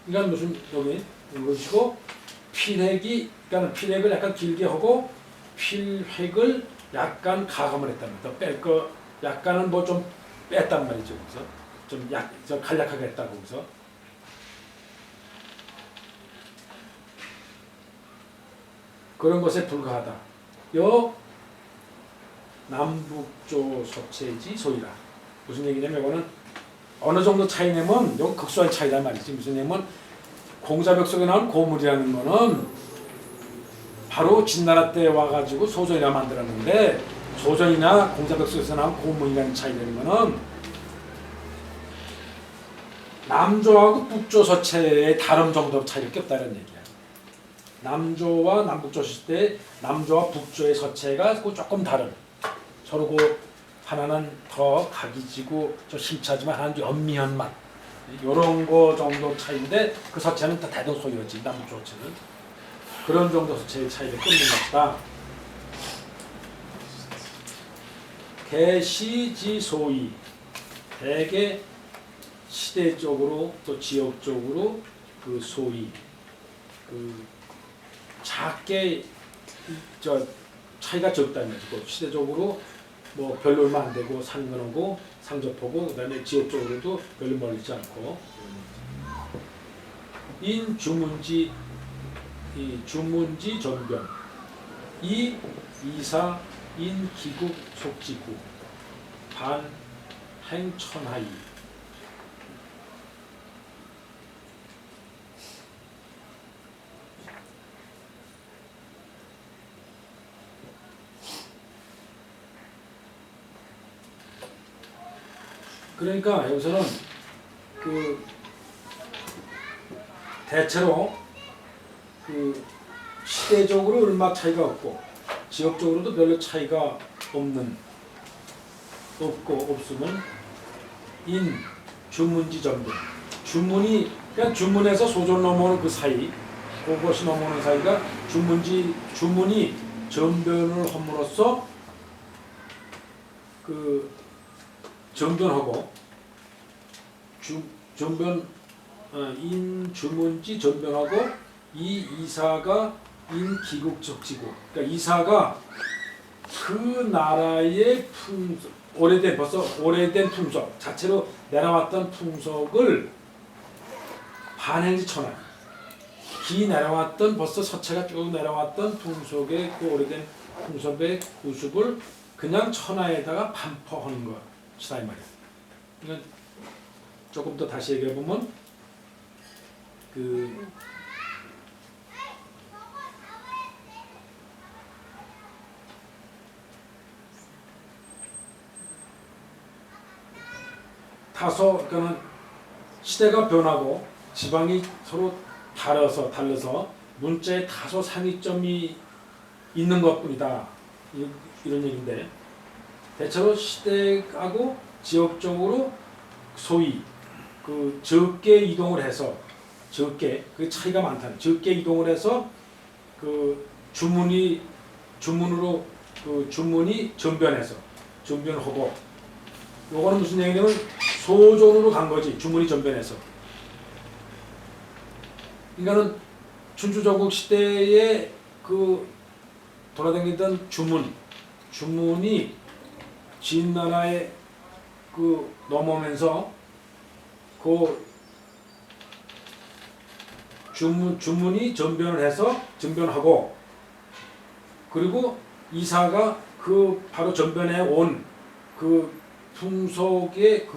그러니까 무슨 여기 이것이고 그러니까 필획을 약간 길게 하고 필획을 약간 가감을 했답니다. 더 뺄 거 약간은 뭐 좀 뺐단 말이죠. 그래서 좀 간략하게 했다고 그래서 그런 것에 불과하다. 요 남북조 서체지 소이라. 무슨 얘기냐면 이거는 어느 정도 차이냐면 이건 극소한 차이란 말이지. 무슨 얘기냐면 공자벽 속에 나온 고물이라는 거는 바로 진나라 때 와가지고 소전이라 만들었는데 소전이나 공자벽 속에서 나온 고문이라는 차이라는 거는 남조하고 북조 서체의 다름 정도 차이밖에 없다는 얘기야. 남조와 남북조 시대 남조와 북조의 서체가 조금 다른 서로 그 하나는 더 각이 지고 좀 심차지만 하나는 연미한 맛 이런 거 정도 차이인데 그 서체는 다 대동소이하지 남북조 서체는 그런 정도 서체의 차이를 끊는 것이다. 대시지소위 대개 시대적으로 또 지역적으로 그 소위 그 작게 저 차이가 적다는 거죠. 시대적으로 뭐 별로 얼마 안 되고 상근하고 상접하고 그다음에 지역적으로도 별로 멀지 않고 인 주문지 이 주문지 전변 이 이사 인 기국 속지구 반 행천하이 그러니까 여기서는 그 대체로 그 시대적으로 얼마 차이가 없고 지역적으로도 별로 차이가 없으면 인 주문지 전변 주문이 그러니까 주문에서 소전 넘어오는 그 사이 그것이 넘어오는 사이가 주문이 전변을 함으로써 그 전변하고 인 주문지 전변하고 이 이사가 인 기국적 지구 그러니까 이사가 그 나라의 벌써 오래된 풍속 자체로 내려왔던 풍속을 반행지 천하 기 내려왔던 벌써 서체가 쭉 내려왔던 풍속의 그 오래된 풍속의 구습을 그냥 천하에다가 반포하는 것이다 이 말이야. 그러니까 조금 더 다시 얘기해 보면 그 다소 그러니까 시대가 변하고 지방이 서로 달라서 문자에 다소 상이점이 있는 것뿐이다 이런 얘기인데 대체로 시대하고 지역적으로 소위 그 적게 이동을 해서 적게 그 차이가 많다는 적게 이동을 해서 그 주문으로 그 주문이 전변하고 요거는 무슨 얘기냐면 소존으로 간 거지 주문이 전변해서 그러니까는 춘추전국 시대에 그 돌아다니던 주문이 진나라에 그 넘어오면서 그 주문이 전변하고 그리고 이사가 그 바로 전변해 온 그 풍속의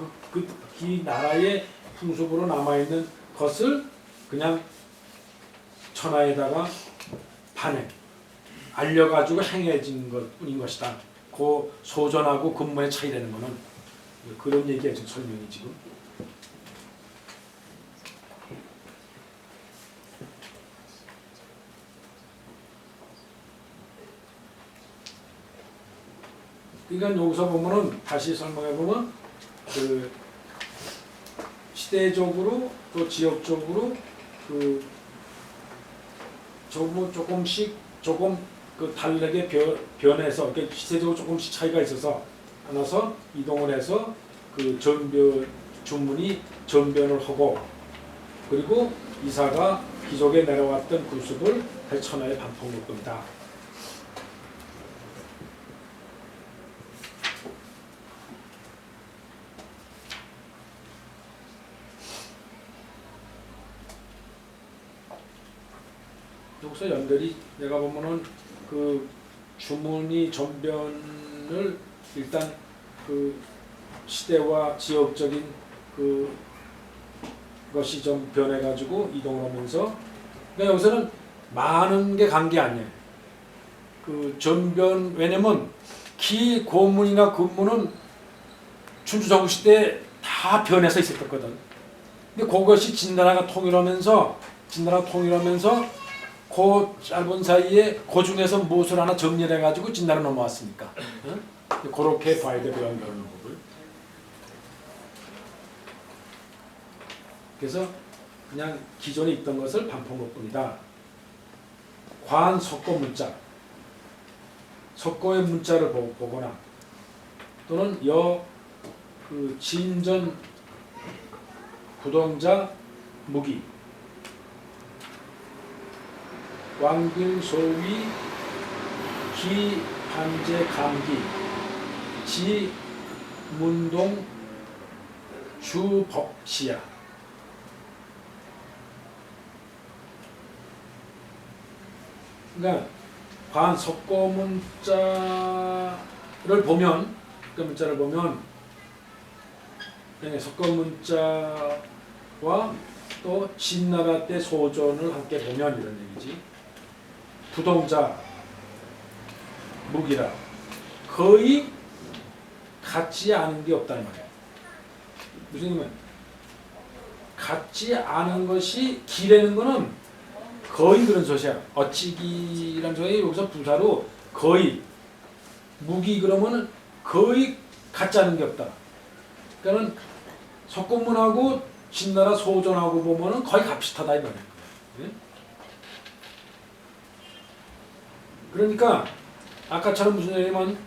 이 나라의 풍속으로 남아있는 것을 그냥 천하에다가 알려가지고 행해진 것뿐인 것이다. 그 소전하고 근무의 차이라는 거는 그런 얘기야 지금 설명이 지금. 그러니까 여기서 보면은 다시 설명해 보면 그 시대적으로 또 지역적으로 그 조금씩 그 다르게 변해서 그러니까 시대적으로 조금씩 차이가 있어서 하나서 이동을 해서 그 주문이 전변을 하고 그리고 이사가 기존에 내려왔던 구습을 천하에 반포할 겁니다. 여기서 연결이 내가 보면은 그 주문이 전변을 일단 그 시대와 지역적인 그 것이 좀 변해가지고 이동을 하면서 그러니까 여기서는 많은 게 간 게 아니에요. 그 전변 왜냐면 기 고문이나 근무는 춘추전국 시대에 다 변해서 있었거든. 근데 그것이 진나라가 통일하면서 그 짧은 사이에 그 중에서 무엇을 하나 정리를 해가지고 진나라 넘어왔으니까 응? 그렇게 봐야 되고요. 연결하는 법을. 그래서 그냥 기존에 있던 것을 반포한 것뿐이다. 관 석고 문자 석고의 문자를 보거나 또는 그 진전 구동자 무기 왕균 소위 기 반제 감기 지 문동 주법시야. 그러니까 관 석고문자를 보면 그 문자를 보면 석고문자와 또 진나라 때 소전을 함께 보면 이런 얘기지. 부동자 무기라 거의 같지 않은 게 없다는 말이야. 무슨 의미냐? 같지 않은 것이 기라는 거는 거의 그런 소리야. 어찌기란 소리 여기서 부사로 거의 무기 그러면은 거의 같지 않은 게 없다. 그러니까는 석고문하고 진나라 소전하고 보면은 거의 값비슷하다 이 말이야. 그러니까 아까처럼 무슨 얘기냐면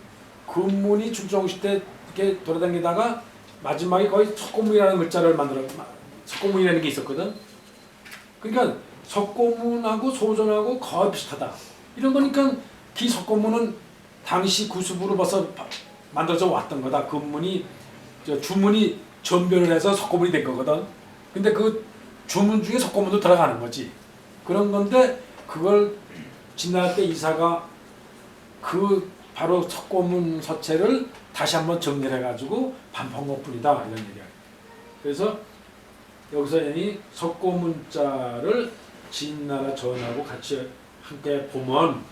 금문이 충청시 때 이렇게 돌아다니다가 마지막에 거의 석고문이라는 글자를 만들어 석고문이라는 게 있었거든. 그러니까 석고문하고 소전하고 거의 비슷하다. 이런 거니까 기 석고문은 당시 구습으로 벌써 만들어져 왔던 거다. 금문이 주문이 전변을 해서 석고문이 된 거거든. 근데 그 주문 중에 석고문도 들어가는 거지. 그런 건데 그걸 진나라 때 이사가 그 바로 석고문 서체를 다시 한번 정리해 가지고 반포한 것뿐이다 이런 얘기야. 그래서 여기서 이 석고문자를 진나라 전하고 같이 함께 보면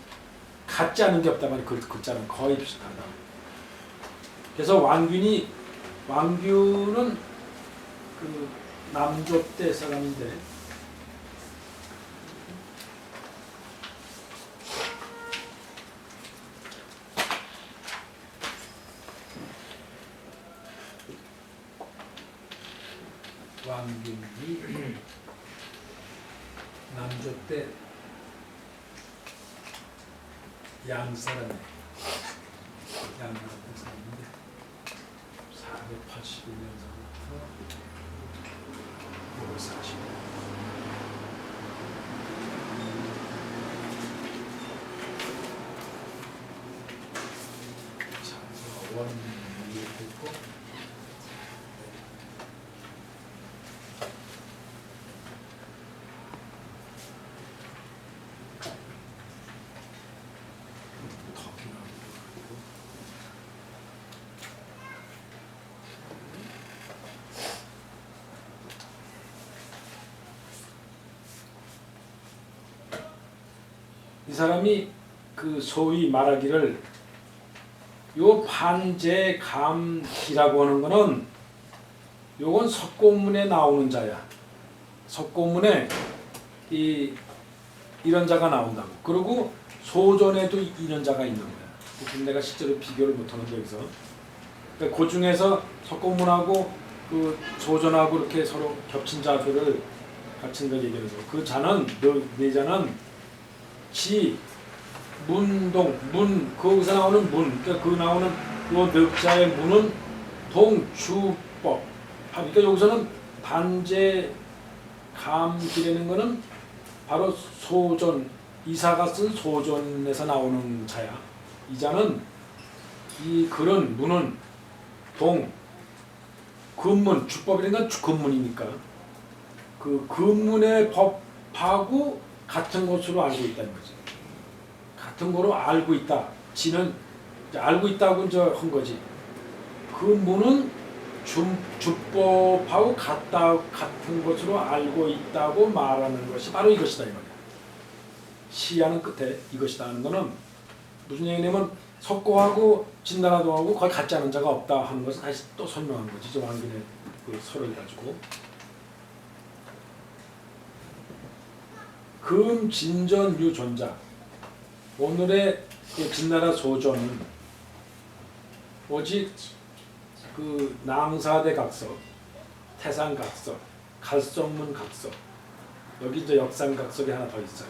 같지 않은 게 없다만 그 글자는 거의 비슷하다. 그래서 왕균은 그 남조 때 사람인데 왕균이 남조 때 양사람이에요. 양사람 사람인데 481년서부터 540년. 자, 원 이해했고 이 사람이 그 소위 말하기를 요 반제감기라고 하는 거는 요건 석고문에 나오는 자야. 석고문에 이런 자가 나온다고. 그리고 소전에도 이런 자가 있는 거야. 지금 내가 실제로 비교를 못하는데 여기서. 그러니까 그 중에서 석고문하고 그 소전하고 이렇게 서로 겹친 자들을 같은 걸 얘기해서 그 자는 네 자는 지, 문동, 거기서 나오는 문, 그러니까 그 나오는 요 넉자의 문은 동주법. 그러니까 여기서는 반제 감기라는 거는 바로 소전, 이사가 쓴 소전에서 나오는 자야. 이 자는 이 글은 문은 근문, 주법이라는 건 근문이니까 그 근문의 법하고 같은 것으로 알고 있다는 거지. 같은 거로 알고 있다. 지는 알고 있다고 이제 한 거지. 그 문은 주법하고 같은 것으로 알고 있다고 말하는 것이 바로 이것이다 이 말이야. 시야는 끝에 이것이다 하는 거는 무슨 얘기냐면 석고하고 진나라도하고 거의 같지 않은 자가 없다 하는 것을 다시 또 설명한 거지. 저 왕균의 그 설을 가지고. 금진전유 존자. 오늘의 진나라 소전은 오직 그 낭사대 각석, 태산 각석, 갈성문 각석, 여기 이제 역산 각석이 하나 더 있어요.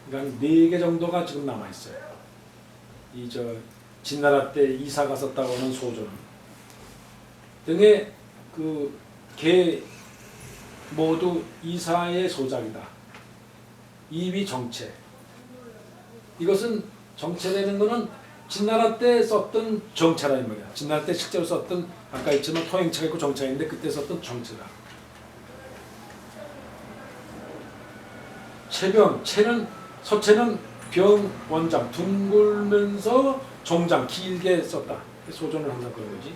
그러니까 4개 정도가 지금 남아 있어요. 진나라 때 이사가 썼다고 하는 소전 등의 그 개 모두 이사의 소작이다. 이비 정체. 이것은 정체되는 것은 진나라 때 썼던 정체라 이 말이야. 진나라 때 실제로 썼던 아까 있지만 토행체가 있고 정체가 있는데 그때 썼던 정체다. 체병, 체는 서체는 병 원장 둥글면서 종장 길게 썼다. 소전을 항상 그런 거지.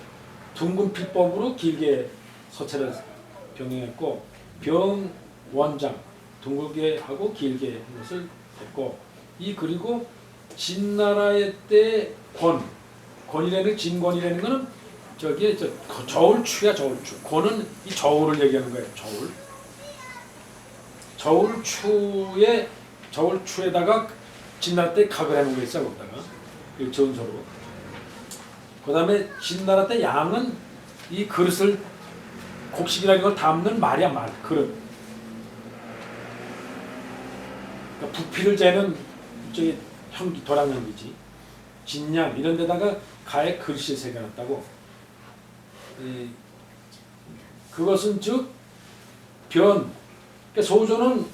둥근 필법으로 길게 서체를 병행했고 병 원장 둥글게 하고 길게 한 것을 했고 이 그리고 진나라의 때 권이라는 진권이라는 거는 저기 저울추야 저울추. 권은 이 저울을 얘기하는 거예요. 저울추에다가 진나라 때 각을 해놓은 거 있어 거기다가 이 전서로. 그다음에 진나라 때 양은 이 그릇을 곡식이라는 걸 담는 말이야 말 그릇. 그러니까 부피를 재는 저기 도량형이지. 진양 이런 데다가 가에 글씨를 새겨놨다고. 그것은 즉 변. 그러니까 소조는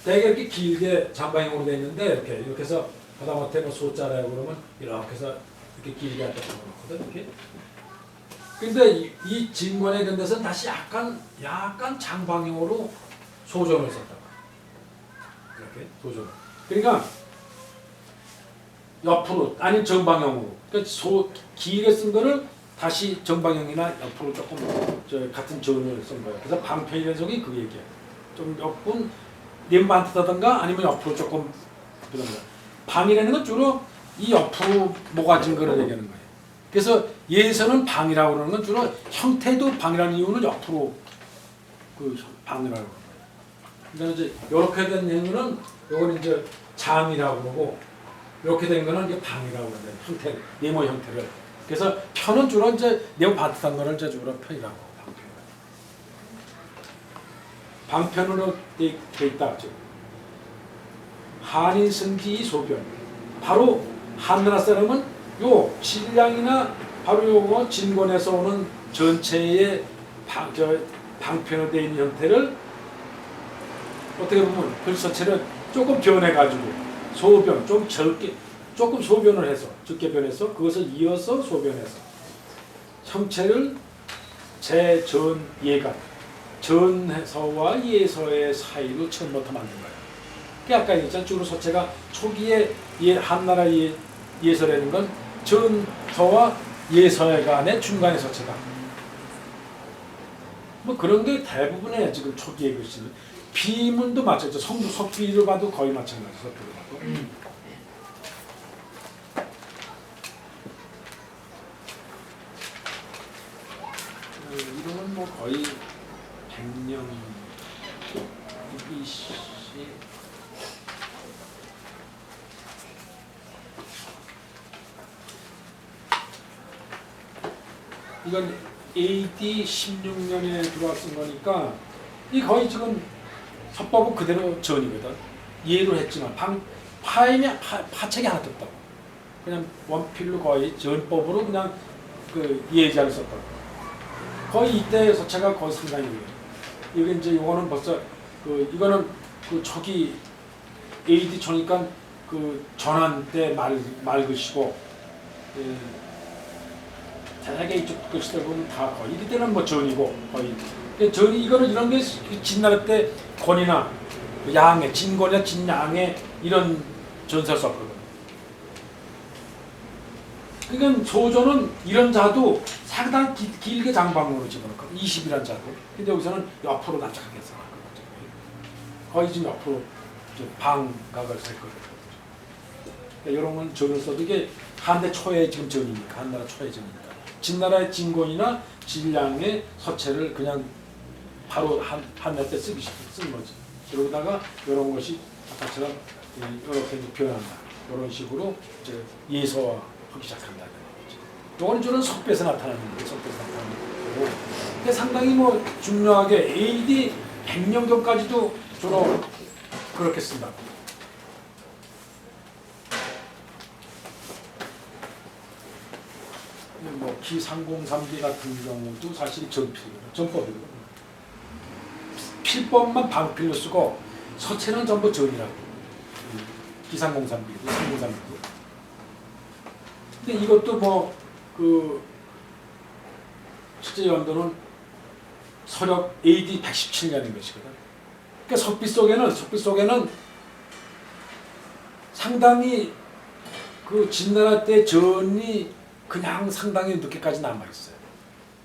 되게 이렇게 길게 잠방형으로 되어 있는데 이렇게 해서 하다못해 뭐 소자라고 그러면 이렇게 해서 이렇게 길게 하다 놓거든 이렇게. 근데 이 진권에 이런 데서는 다시 약간 장방형으로 소전을 썼다. 이렇게 소전. 그러니까 옆으로 아니 정방형으로. 그러니까 길게 쓴 거를 다시 정방형이나 옆으로 조금 같은 전을 쓴 거예요. 그래서 방편이라는 속이 그 얘기야. 좀 옆분 림반트다든가 아니면 옆으로 조금 그런 거야. 방이라는 건 주로 이 옆으로 모가진 거를 얘기하는 거예요. 그래서 예에서는 방이라고 그러는 건 주로 형태도 방이라는 이유는 옆으로 그 방이라고 그러는 거예요. 그러니까 이제 이렇게 된 행위는 요건 이제 장이라고 그러고 이렇게 된 거는 이제 방이라고 그러는 형태, 네모 형태를. 그래서 편은 주로 이제 네모 반듯한 거를 이제 주로 편이라고 방편으로 돼 있다. 즉 한인 승지 소변. 바로 한나라 사람은 요 신량이나 바로 요거 진권에서 오는 전체의 방편으로 되어 있는 형태를 어떻게 보면 글서체를 조금 변해가지고 소변 좀 적게 조금 소변을 해서 적게 변해서 그것을 이어서 소변해서 형체를 재전 예간 전서와 예서의 사이로 처음부터 만든 거예요. 그 아까 얘기했잖아요. 주로 서체가 초기에 한나라 예서라는 건 전서와 예서의 간의 중간의 서체다. 뭐 그런 게 대부분의 지금 초기의 글씨는 비문도 마찬가지죠. 석비를 봐도 거의 마찬가지죠. 석비를 봐도. 이름은 뭐 거의 100년 BC 이건 AD 16년에 들어왔은 거니까 이 거의 지금 서법은 그대로 전이거든. 이해를 했지만 파책이 하나도 없다고. 그냥 원필로 거의 전법으로 그냥 그 예제를 썼다고. 거의 이때 서체가 거의 상당히 이게 이제 요거는 벌써 그 이거는 그 초기 AD 초니까 그 전환 때 말글씨고 대략의 이쪽 글씨들 보면 다 거의 이때는 뭐 전이고 거의 전이 이거는 이런 게 진나라 때 권이나 양의 진권이나 진양의 이런 전설 썼거든. 그러니까 소조는 이런 자도 상당히 길게 장방으로 집어넣거든. 20이란 자도. 근데 여기서는 옆으로 납작하게 써놨거든. 거의 지금 옆으로 방각을 쓸 거거든. 그러니까 이런 건 전을 써도 이게 한대 초의 지금 전이니까 한나라 초의 전이니까. 진나라의 진권이나 진량의 서체를 그냥 바로 한날 때 쓴 거지. 그러다가 이런 것이 아까처럼 이렇게 변한다. 이런 식으로 이제 예서하기 시작한다. 이거는 주로 석배에서 나타나는 거예요. 석배에서 나타나는 거고. 근데 상당히 뭐 중요하게 AD 100년경까지도 주로 그렇게 쓴다. 뭐 기상공삼비 같은 경우도 사실 전법이거든요. 필법만 방필로 쓰고 서체는 전부 전이라고. 기상공삼비고 상공삼비고. 근데 이것도 뭐 실제 연도는 서력 AD 117년인 것이거든. 그러니까 석비 속에는 상당히 그 진나라 때 전이 그냥 상당히 늦게까지 남아 있어요.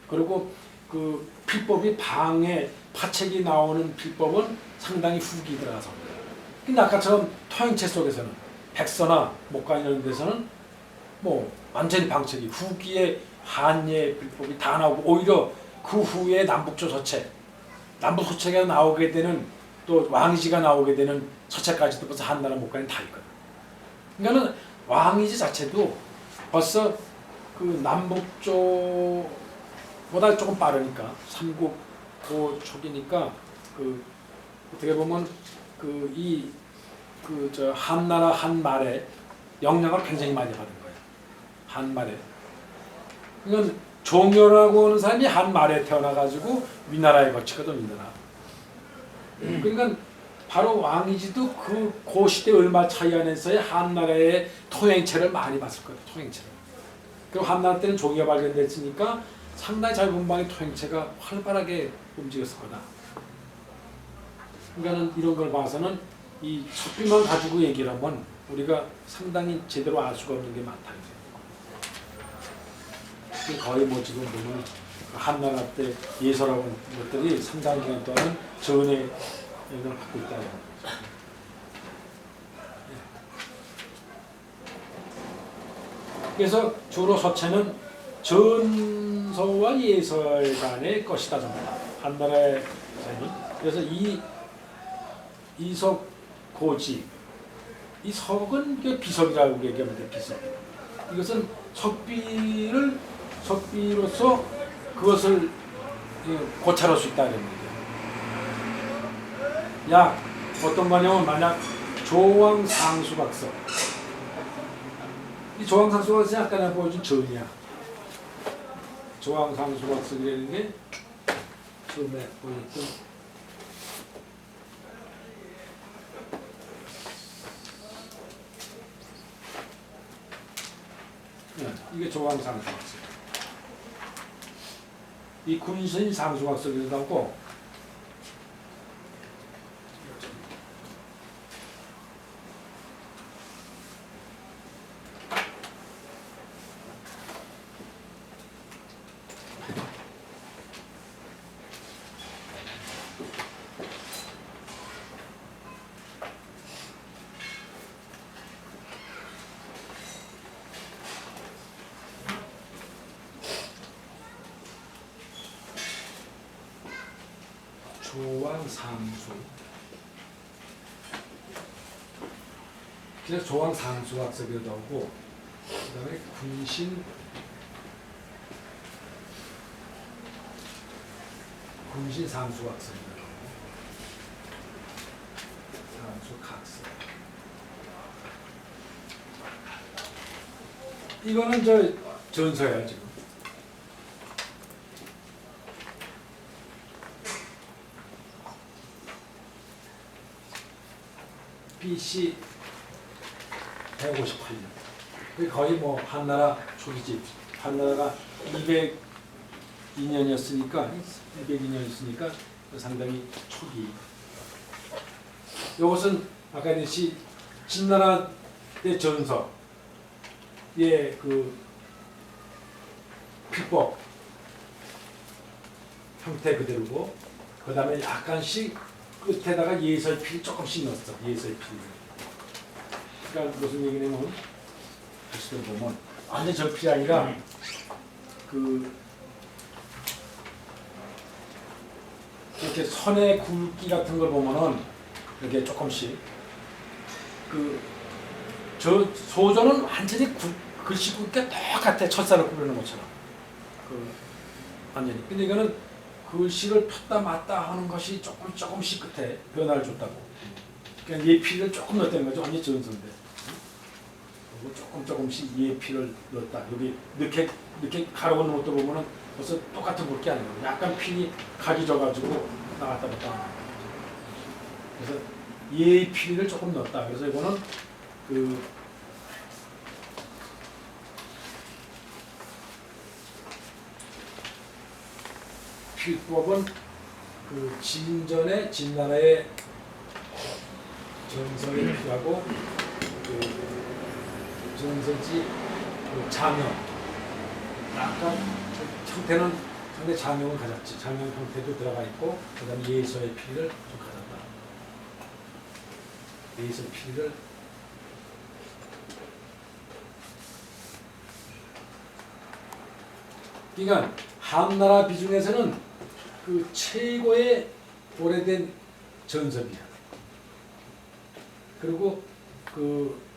그리고 그 필법이 방에 파책이 나오는 필법은 상당히 후기 들어가서. 근데 아까처럼 토행체 속에서는 백서나 목간 이런 데서는 뭐 완전히 방책이 후기에 한예 필법이 다 나오고 오히려 그 후에 남북조 서책, 남북 서책에 나오게 되는 또 왕이지가 나오게 되는 서책까지도 벌써 한나라 목간이 다 있거든. 그러니까는 왕이지 자체도 벌써 그 남북조보다 조금 빠르니까 삼국 고 초기니까 그 어떻게 보면 저 한나라 한말에 영향을 굉장히 많이 받은 거예요. 한말에. 그러니까 종효라고 하는 사람이 한말에 태어나가지고 위나라에 거치거든, 위나라. 그러니까 바로 왕이지도 그 시대 얼마 차이 안에서의 한나라의 토행체를 많이 봤을 거예요. 토행체를. 그리고 한나라 때는 종이가 발견됐으니까 상당히 자유분방의 토행체가 활발하게 움직였을 거다. 그러니까는 이런 걸 봐서는 이 석비만 가지고 얘기를 하면 우리가 상당히 제대로 알 수가 없는 게 많다. 거의 뭐 지금 보면 한나라 때 예서라고 것들이 상당 기간 동안 전의 영향을 받고 있다. 그래서 주로 서체는 전서와 예설 간의 것이다 전부다. 한나라의 사람이. 그래서 이석 고지, 이 석은 비석이라고 얘기하면 돼. 비석. 이것은 석비로서 그것을 고찰할 수 있다는 얘기예요. 야, 어떤 거냐면 만약 조왕상수각석. 이 조왕상수각석이 아까 내가 보여준 전이야. 조왕상수각석이라는 게 처음에 보였던 이게 조왕상수각석. 이 군신 상수각석이라고 하고 조왕상수. 그래서 조왕상수각석이라고 하고 그다음에 군신상수각석이라고 하고 상수각석. 이거는 전서야 지금. BC 158년. 거의 뭐 한나라 초기집. 한나라가 202년이었으니까 상당히 초기. 이것은 아까 했듯이 진나라 때 전서의 그 필법 형태 그대로고, 그 다음에 약간씩 끝에다가 예설필 조금씩 넣었어. 예설필. 그러니까 무슨 얘기냐면 다시 보면 완전 절필이 아니라 이렇게 선의 굵기 같은 걸 보면은 이렇게 조금씩 저 소조는 완전히 글씨 굵기가 똑같아. 첫살을 꾸르는 것처럼. 완전히. 근데 이거는 글씨를 폈다 맞다 하는 것이 조금씩 끝에 변화를 줬다고. 그러니까 예필을 조금 넣었다는 거죠. 완전히 전서인데. 그리고 조금씩 예피를 넣었다. 여기 늦게 가려운 것도 보면은 벌써 똑같은 굵기 아니에요. 약간 필이 각이 져가지고 나갔다 갔다 하는 거예요. 그래서 예피를 조금 넣었다. 그래서 이거는 그 필법은 그 진전의 진나라의 전설의 피하고 그 전설지 그 장형 약간 형태는 상당히 장형을 가졌지. 장형 형태도 들어가 있고 그다음에 예서의 피를 좀 가졌다. 예서의 피를 그러니까 한나라 비중에서는 그 최고의 오래된 전설이야. 그리고 그